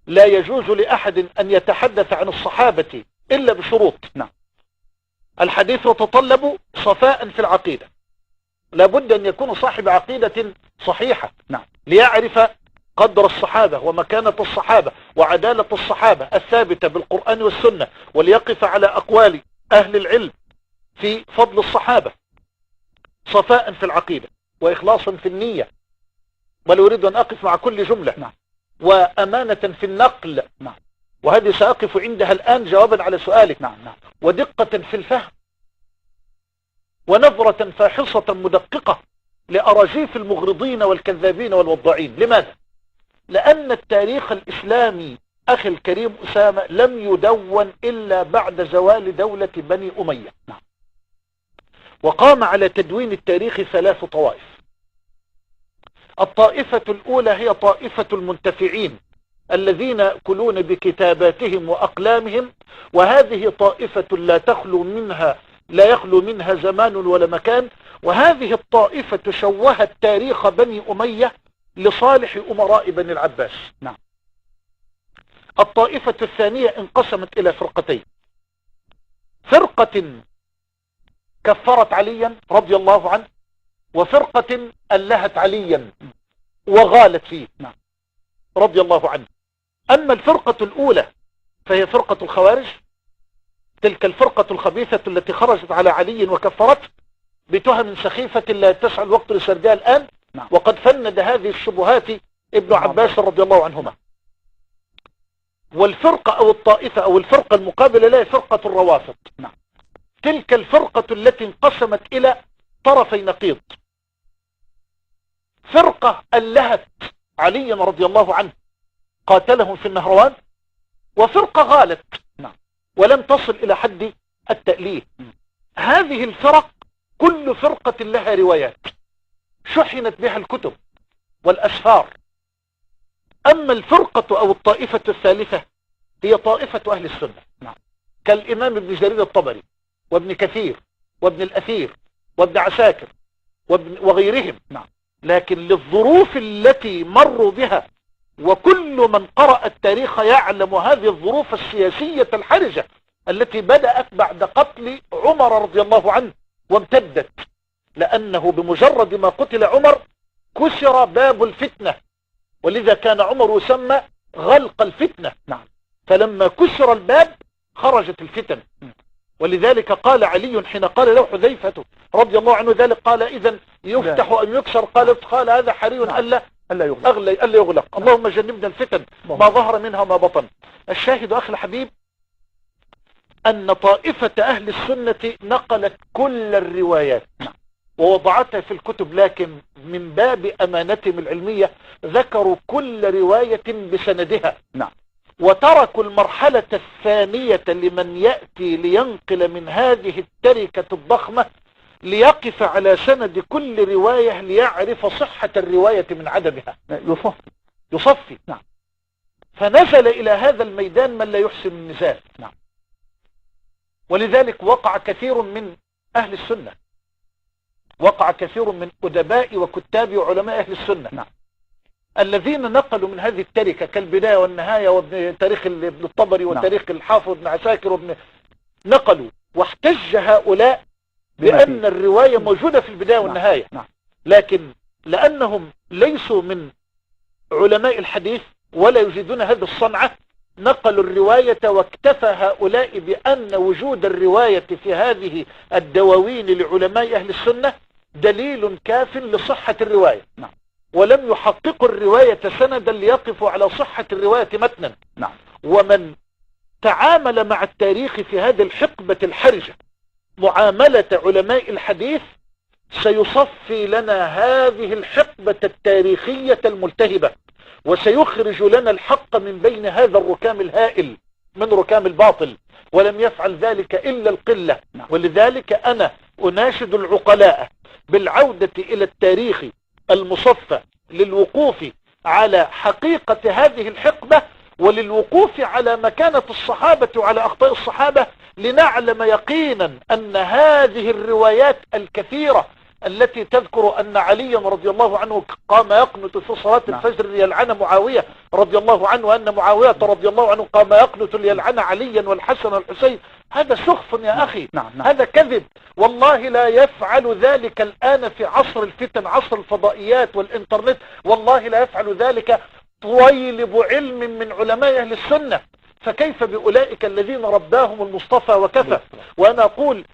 لا يجوز لأحد أن يتحدث عن الصحابة إلا بشروط. نعم. الحديث يتطلب صفاء في العقيدة، لابد أن يكون صاحب عقيدة صحيحة. نعم. ليعرف قدر الصحابة ومكانة الصحابة وعدالة الصحابة الثابتة بالقرآن والسنة، وليقف على أقوال أهل العلم في فضل الصحابة. صفاء في العقيدة وإخلاصا في النية، ولا أريد أن أقف مع كل جملة. نعم. وأمانة في النقل. نعم. وهذه سأقف عندها الآن جوابا على سؤالك. نعم. نعم. ودقة في الفهم، ونظرة فاحصة مدققة لأراجيف المغرضين والكذابين والوضاعين. لماذا؟ لأن التاريخ الإسلامي أخي الكريم أسامة لم يدون إلا بعد زوال دولة بني أمية. نعم. وقام على تدوين التاريخ 3 طوائف. الطائفة الأولى هي طائفة المنتفعين الذين يأكلون بكتاباتهم وأقلامهم، وهذه طائفة لا يخلو منها زمان ولا مكان. وهذه الطائفة شوهت تاريخ بني أمية لصالح أمراء بني العباس. نعم. الطائفة الثانية انقسمت إلى فرقتين: فرقة كفرت عليا رضي الله عنه، وفرقة ألهت عليا وغالت فيه. نعم. رضي الله عنه. أما الفرقة الأولى فهي فرقة الخوارج، تلك الفرقة الخبيثة التي خرجت على علي وكفرت بتهم سخيفة لا يتسع الوقت لسردها الآن. نعم. وقد فند هذه الشبهات ابن عباس رضي الله عنهما. والفرقة أو الطائفة أو الفرقة المقابلة لها فرقة الروافض. نعم. تلك الفرقة التي انقسمت إلى طرفي نقيض: فرقة ألهت علي رضي الله عنه قاتلهم في النهروان، وفرقة غالت. نعم. ولم تصل إلى حد التأليه. هذه الفرق كل فرقة لها روايات شحنت بها الكتب والأسفار. أما الفرقة أو الطائفة الثالثة هي طائفة أهل السنة. نعم. كالإمام ابن جرير الطبري وابن كثير وابن الأثير وابن عساكر وغيرهم. نعم. لكن للظروف التي مروا بها، وكل من قرأ التاريخ يعلم هذه الظروف السياسية الحرجة التي بدأت بعد قتل عمر رضي الله عنه وامتدت، لأنه بمجرد ما قتل عمر كسر باب الفتنة، ولذا كان عمر يسمى غلق الفتنة. نعم. فلما كسر الباب خرجت الفتن. ولذلك قال علي حين قال له حذيفة رضي الله عنه ذلك، قال إذن يفتح أم يكسر؟ قال هذا حري ألا يغلق. اللهم جنبنا الفتن ما ظهر منها ما بطن. الشاهد أخي الحبيب أن طائفة أهل السنة نقلت كل الروايات ووضعتها في الكتب، لكن من باب أمانتهم العلمية ذكروا كل رواية بسندها. نعم. وتركوا المرحلة الثانية لمن يأتي لينقل من هذه التركة الضخمة ليقف على سند كل رواية ليعرف صحة الرواية من عدمها، يصفي. نعم. فنزل إلى هذا الميدان من لا يحسن النزال. نعم. ولذلك وقع كثير من أهل السنة، وقع كثير من أدباء وكتاب وعلماء أهل السنة. نعم. الذين نقلوا من هذه التركة كالبداية والنهاية وابن تاريخ ابن الطبري وتاريخ الحافظ ابن عساكر نقلوا، واحتج هؤلاء بأن الرواية موجودة في البداية والنهاية. نعم. لكن لأنهم ليسوا من علماء الحديث ولا يجدون هذه الصنعة نقلوا الرواية، واكتفى هؤلاء بأن وجود الرواية في هذه الدواوين لعلماء أهل السنة دليل كاف لصحة الرواية. نعم. ولم يحققوا الرواية سندا ليقفوا على صحة الرواية متنا. نعم. ومن تعامل مع التاريخ في هذه الحقبة الحرجة معاملة علماء الحديث سيصفي لنا هذه الحقبة التاريخية الملتهبة، وسيخرج لنا الحق من بين هذا الركام الهائل من ركام الباطل، ولم يفعل ذلك إلا القلة. ولذلك أنا أناشد العقلاء بالعودة إلى التاريخ المصفى للوقوف على حقيقة هذه الحقبة، وللوقوف على مكانة الصحابة وعلى أخطاء الصحابة، لنعلم يقينا أن هذه الروايات الكثيرة التي تذكر أن عليا رضي الله عنه قام يقنت في صلاة الفجر ليلعن معاوية رضي الله عنه، وأن معاوية رضي الله عنه قام يقنت ليلعن عليا والحسن والحسين. هذا سخف يا أخي، هذا كذب. والله لا يفعل ذلك الآن في عصر الفتن، عصر الفضائيات والإنترنت، والله لا يفعل ذلك طويلب علم من علماء أهل السنة. فكيف بأولئك الذين رباهم المصطفى وكفى؟ وأنا أقول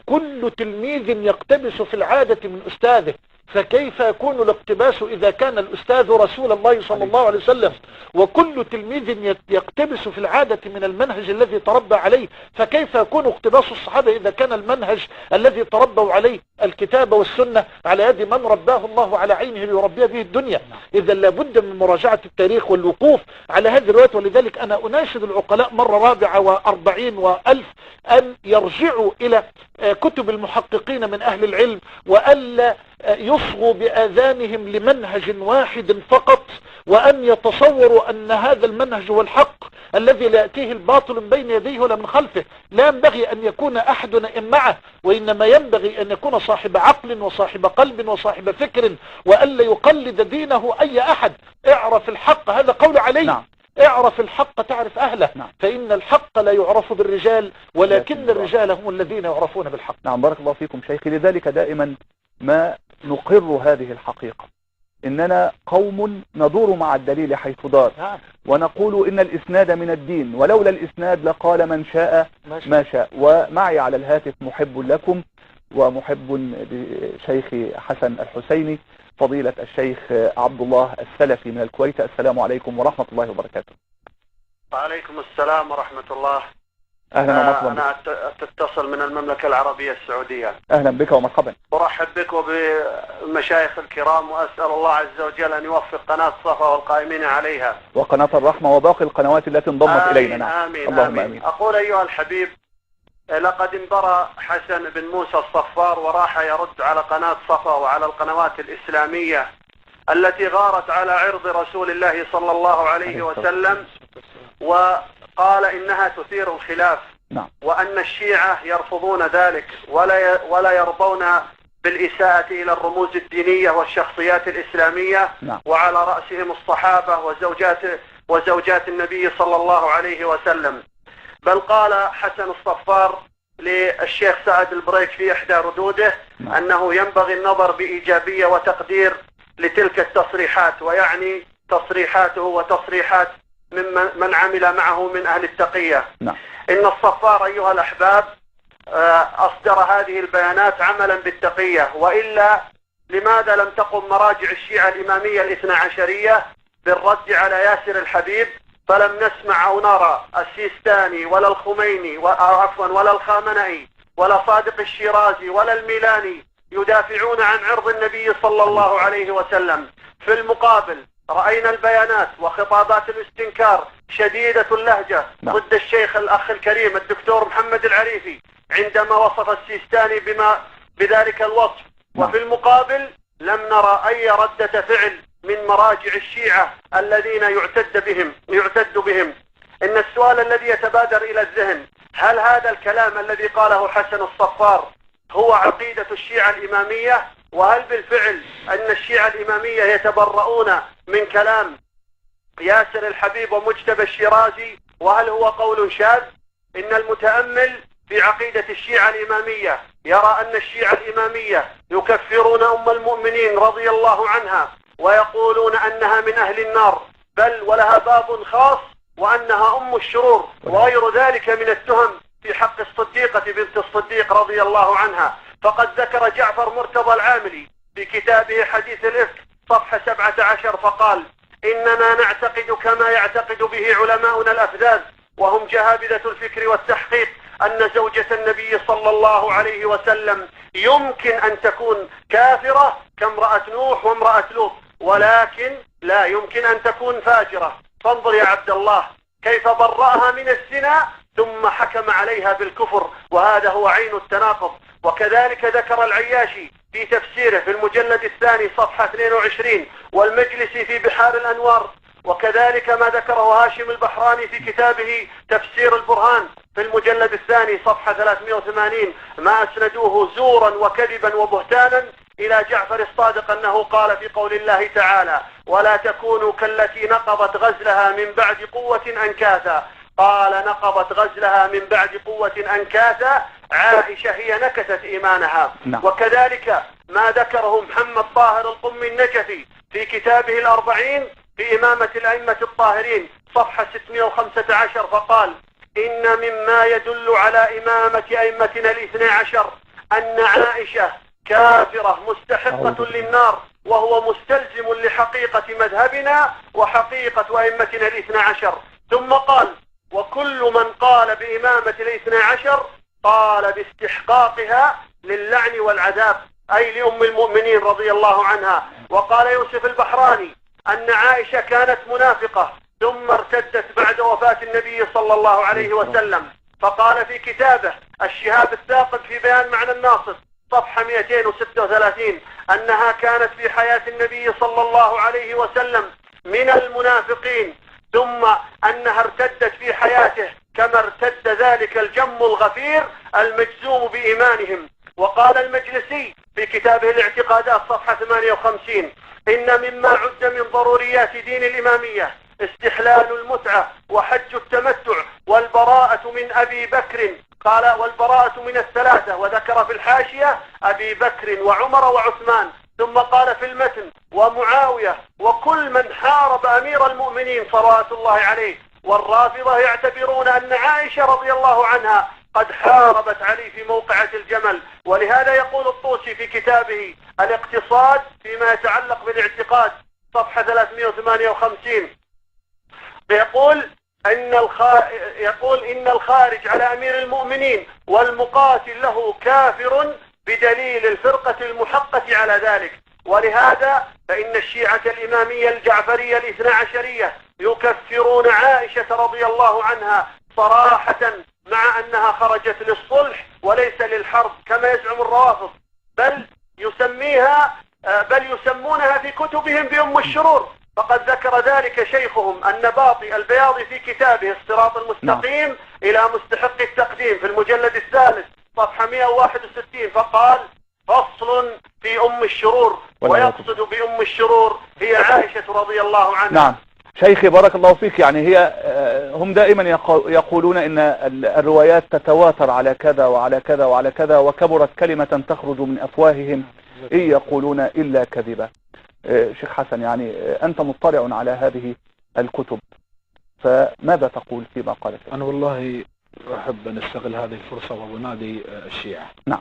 كل تلميذ يقتبس في العادة من أستاذه، فكيف يكون الاقتباس إذا كان الأستاذ رسول الله صلى الله عليه وسلم؟ وكل تلميذ يقتبس في العادة من المنهج الذي تربى عليه، فكيف يكون اقتباس الصحابة إذا كان المنهج الذي تربوا عليه الكتاب والسنة على يد من رباه الله على عينه ليربي به الدنيا؟ إذا لابد من مراجعة التاريخ والوقوف على هذه الروايات. ولذلك أنا أناشد العقلاء مرة 44 وألف أن يرجعوا إلى كتب المحققين من أهل العلم، وألا يصغوا بآذانهم لمنهج واحد فقط، وأن يتصوروا أن هذا المنهج هو الحق الذي لا يأتيه الباطل من بين يديه ولا من خلفه. لا ينبغي أن يكون أحدنا معه، وإنما ينبغي أن يكون صاحب عقل وصاحب قلب وصاحب فكر، وألا يقلد دينه أي أحد. اعرف الحق، هذا قول علي. اعرف الحق تعرف أهله. فإن الحق لا يعرف بالرجال، ولكن الرجال هم الذين يعرفون بالحق. نعم، بارك الله فيكم شيخي. لذلك دائما ما نقر هذه الحقيقة، إننا قوم ندور مع الدليل حيث دار، ونقول إن الإسناد من الدين، ولولا الإسناد لقال من شاء ما شاء. ومعي على الهاتف محب لكم ومحب لشيخ حسن الحسيني، فضيلة الشيخ عبد الله السلفي من الكويت. السلام عليكم ورحمة الله وبركاته. وعليكم السلام ورحمة الله. أهلا ومرحبا. أنا أتصل من المملكة العربية السعودية. أهلا بك ومرحبا. أرحب بك وبالمشايخ الكرام، وأسأل الله عز وجل أن يوفق قناة صفا والقائمين عليها وقناة الرحمة وباقي القنوات التي انضمت إلينا. نعم. آمين. اللهم آمين. أقول أيها الحبيب، لقد انبرى حسن بن موسى الصفار وراح يرد على قناة صفا وعلى القنوات الإسلامية التي غارت على عرض رسول الله صلى الله عليه وسلم، وقال إنها تثير الخلاف. نعم. وأن الشيعة يرفضون ذلك ولا يرضون بالإساءة إلى الرموز الدينية والشخصيات الإسلامية. نعم. وعلى رأسهم الصحابة وزوجات النبي صلى الله عليه وسلم. بل قال حسن الصفار للشيخ سعد البريك في إحدى ردوده أنه ينبغي النظر بإيجابية وتقدير لتلك التصريحات، ويعني تصريحاته وتصريحات من عمل معه من أهل التقية. نعم. إن الصفار أيها الأحباب أصدر هذه البيانات عملا بالتقية، وإلا لماذا لم تقم مراجع الشيعة الإمامية الاثنى عشرية بالرد على ياسر الحبيب؟ فلم نسمع أو نرى السيستاني ولا الخميني ولا الخامنئي ولا صادق الشيرازي ولا الميلاني يدافعون عن عرض النبي صلى الله عليه وسلم. في المقابل رأينا البيانات وخطابات الاستنكار شديدة اللهجة ضد الشيخ الأخ الكريم الدكتور محمد العريفي عندما وصف السيستاني بذلك الوصف. وفي المقابل لم نرى أي ردة فعل من مراجع الشيعة الذين يعتد بهم. إن السؤال الذي يتبادر إلى الذهن، هل هذا الكلام الذي قاله حسن الصفار هو عقيدة الشيعة الإمامية؟ وهل بالفعل أن الشيعة الإمامية يتبرؤون من كلام ياسر الحبيب ومجتبى الشيرازي؟ وهل هو قول شاذ؟ إن المتأمل في عقيدة الشيعة الإمامية يرى أن الشيعة الإمامية يكفرون أم المؤمنين رضي الله عنها ويقولون أنها من أهل النار، بل ولها باب خاص وأنها أم الشرور وغير ذلك من التهم في حق الصديقة بنت الصديق رضي الله عنها. فقد ذكر جعفر مرتضى العاملي في كتابه حديث الإفك صفحة 17 فقال: إننا نعتقد كما يعتقد به علماؤنا الأفذاذ وهم جهابذة الفكر والتحقيق أن زوجة النبي صلى الله عليه وسلم يمكن أن تكون كافرة كامرأة نوح وامرأة لوط، ولكن لا يمكن أن تكون فاجرة. فانظر يا عبد الله كيف برأها من الزنا ثم حكم عليها بالكفر، وهذا هو عين التناقض. وكذلك ذكر العياشي في تفسيره في المجلد الثاني صفحة 22 والمجلسي في بحار الأنوار، وكذلك ما ذكره هاشم البحراني في كتابه تفسير البرهان في المجلد الثاني صفحة 380، ما أسندوه زورا وكذبا وبهتانا إلى جعفر الصادق أنه قال في قول الله تعالى: ولا تكونوا كالتي نقضت غزلها من بعد قوة أنكاثا. قال: نقضت غزلها من بعد قوة أنكاثا، عائشة هي نكثت إيمانها. وكذلك ما ذكره محمد طاهر القمي النجفي في كتابه الأربعين في إمامة الأئمة الطاهرين صفحة 615، فقال: إن مما يدل على إمامة أئمتنا الاثنى عشر أن عائشة كافرة مستحقة للنار، وهو مستلزم لحقيقة مذهبنا وحقيقة أئمتنا الاثنى عشر. ثم قال: وكل من قال بإمامة الاثنى عشر قال باستحقاقها للعن والعذاب، أي لأم المؤمنين رضي الله عنها. وقال يوسف البحراني أن عائشة كانت منافقة ثم ارتدت بعد وفاة النبي صلى الله عليه وسلم، فقال في كتابه الشهاب الثاقب في بيان معنى الناصب صفحة 236 أنها كانت في حياة النبي صلى الله عليه وسلم من المنافقين، ثم أنها ارتدت في حياته كما ارتد ذلك الجم الغفير المجزوم بإيمانهم. وقال المجلسي في كتابه الاعتقادات صفحة 58: إن مما عد من ضروريات دين الإمامية استحلال المتعة وحج التمتع والبراءة من أبي بكر. قال: والبراءة من الثلاثة، وذكر في الحاشية أبي بكر وعمر وعثمان. ثم قال في المتن: ومعاوية وكل من حارب أمير المؤمنين صلوات الله عليه. والرافضة يعتبرون أن عائشة رضي الله عنها قد حاربت علي في موقعة الجمل. ولهذا يقول الطوسي في كتابه الاقتصاد فيما يتعلق بالاعتقاد صفحة 358، يقول إن الخارج على أمير المؤمنين والمقاتل له كافر بدليل الفرقة المحقة على ذلك. ولهذا فإن الشيعة الإمامية الجعفرية الاثنى عشرية يكفرون عائشة رضي الله عنها صراحة، مع أنها خرجت للصلح وليس للحرب كما يزعم الروافض، بل يسمونها في كتبهم بأم الشرور. فقد ذكر ذلك شيخهم النباطي البياضي في كتابه الصراط المستقيم إلى مستحق التقديم في المجلد الثالث صفحة 161، فقال: فصل في أم الشرور، ويقصد بأم الشرور هي عائشة رضي الله عنها. نعم شيخي بارك الله فيك. يعني هم دائما يقولون إن الروايات تتواتر على كذا وعلى كذا وعلى كذا، وكبرت كلمة تخرج من أفواههم إن يقولون إلا كذبا. شيخ حسن، يعني أنت مطلع على هذه الكتب، فماذا تقول فيما قالت؟ أنا والله أحب أن أستغل هذه الفرصة وأنادي الشيعة. نعم.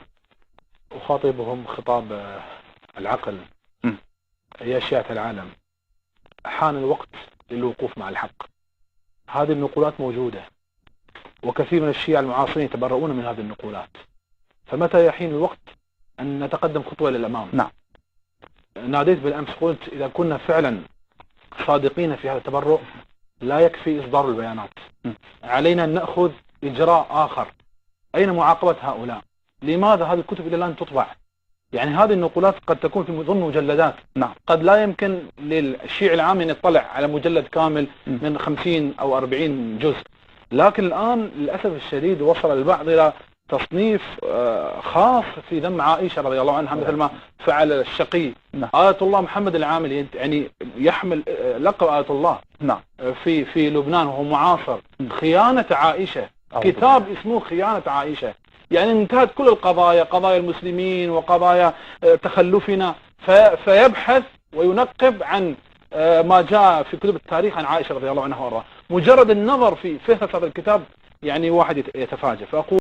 أخاطبهم خطاب العقل. يا شيعة العالم، حان الوقت للوقوف مع الحق. هذه النقولات موجودة، وكثير من الشيعة المعاصرين يتبرؤون من هذه النقولات، فمتى يحين الوقت أن نتقدم خطوة للأمام؟ نعم. ناديت بالأمس قلت إذا كنا فعلا صادقين في هذا التبرؤ لا يكفي إصدار البيانات، علينا أن نأخذ إجراء آخر. أين معاقبة هؤلاء؟ لماذا هذه الكتب إلى الآن تطبع؟ يعني هذه النقولات قد تكون في ضمن مجلدات. نعم. قد لا يمكن للشيعي العام أن يطلع على مجلد كامل من 50 أو 40 جزء، لكن الآن للأسف الشديد وصل البعض إلى تصنيف خاص في ذم عائشة رضي الله عنها، مثل ما فعل الشقي آية الله محمد العاملي، يعني يحمل لقب آية الله في لبنان وهو معاصر. خيانة عائشة، كتاب اسمه خيانة عائشة، يعني انتهت كل القضايا، قضايا المسلمين وقضايا تخلفنا، فيبحث وينقب عن ما جاء في كتب التاريخ عن عائشة رضي الله عنها وارضاها. مجرد النظر في فهرس هذا الكتاب يعني واحد يتفاجأ. فأقول